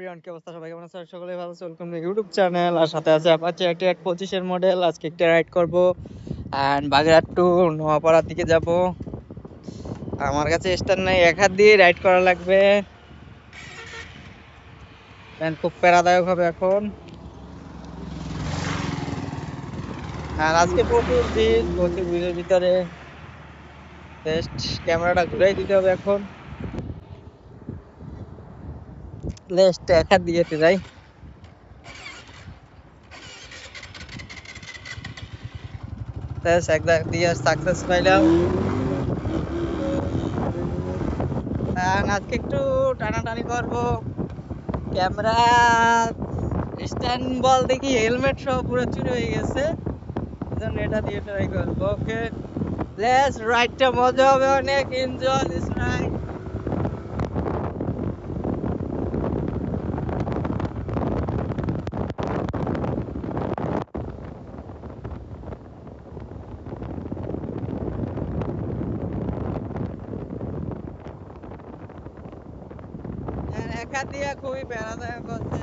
Everyone, কি অবস্থা? সবাই কেমন আছেন? সকলেই ভালো আছেন। Welcome to YouTube channel. আর সাথে আছে অ্যাপাচি 25 মডেল। আজকে একটা রাইড করব এন্ড বাগেরহাট টু নোয়াপাড়ার দিকে যাব। আমার কাছে স্ট্যান্ড নাই, এক হাত দিয়ে রাইড করা লাগবে। এন্ড খুব প্যারাদায়ক হবে এখন। আর আজকে প্রচুর ভিড়ের ভিতরে জাস্ট ক্যামেরাটা ঘুরাই দিতে হবে এখন। লেস্ট এক হাত দিয়ে যাই। এক হাত দিয়ে সাকসেস পাইলাম। আজকে একটু টানাটানি করবো। ক্যামেরা স্ট্যান্ড বল দেখি হেলমেট সহ পুরো চুরি হয়ে গেছে, এজন্য এটা দিয়ে ট্রাই করবো। ওকে, লেটস রাইডটা মজা হবে অনেক। Enjoy this ride. একা দিয়ে খুবই প্যারাদায়ক হচ্ছে।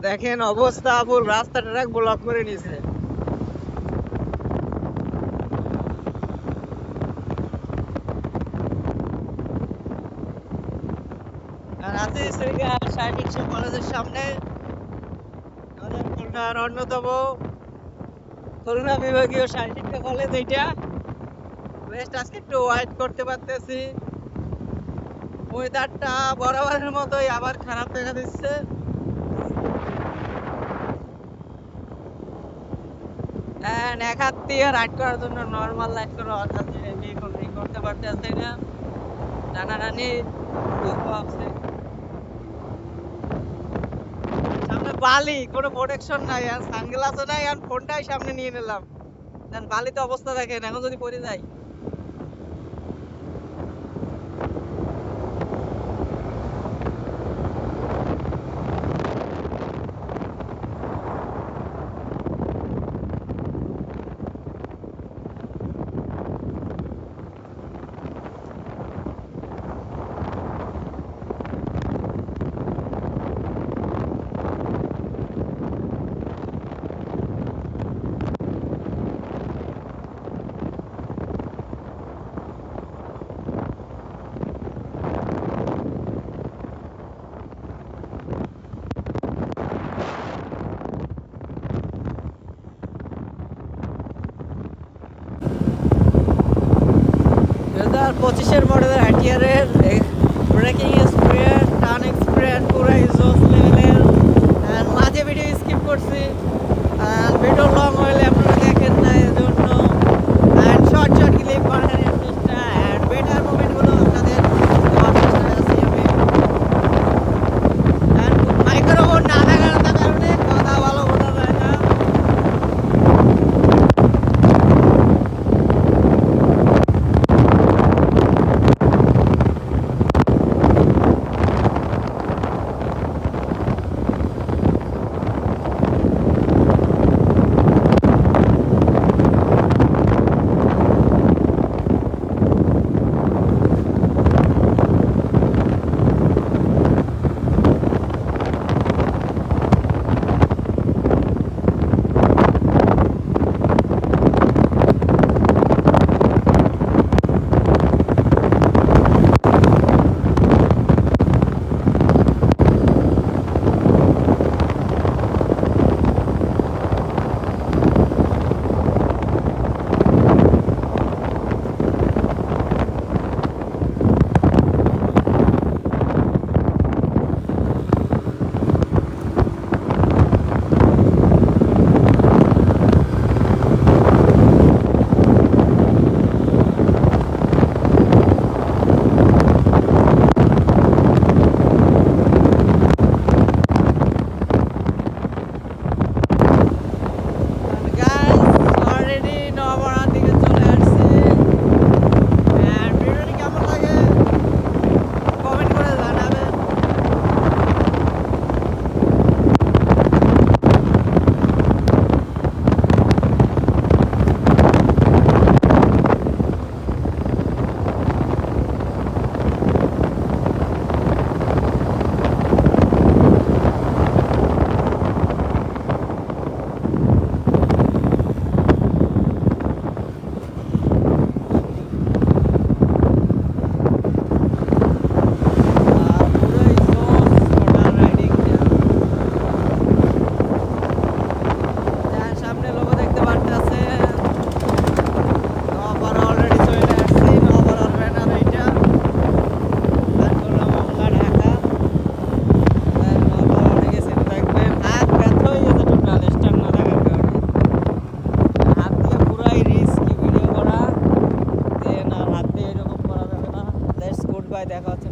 দেখেন অবস্থা, পুরো রাস্তাটা ব্লক করে নিছে। আর আছে সাহিত্য কলেজের সামনে, আমাদের খুলনার অন্যতম খুলনা বিভাগীয় সাহিত্য কলেজ এইটা। বেস্ট আজকে একটু ওয়াইড করতে পারতেছি। ওয়েদারটা বরাবরের মতোই আবার খারাপ দেখা দিচ্ছে। এক হাত দিয়ে রাইড করার জন্য নর্মাল রাইড করা অর্থাৎ করতে পারতেছি না। টানাটানি আছে। সামনে বালি, কোনো প্রোটেকশন নাই, আর সানগ্লাসও নাই, আর ফোনটাই সামনে নিয়ে নিলাম। বালিতে অবস্থা দেখেন, এখন যদি পড়ে যাই। পঁচিশের মডেলের হাইটিয়ারের ব্রেকিং এক্সপিরিয়েন্স, টার্ন এক্সপিরিয়েন্স পুরো জোস লেভেলের। মাঝে ভিডিও স্কিপ করছি, ভিডিও লং হইলে আপনারা দেখেন না, এজন্য শর্ট শর্ট ক্লিপ বানানোর চেষ্টা অ্যান্ড বেটার মুভমেন্টগুলো আপনাদের দেওয়ার চেষ্টায় আছি আমি। মাইক্রোফোন না থাকার কারণে কথা ভালো বোঝা যায় না। দেখা হচ্ছে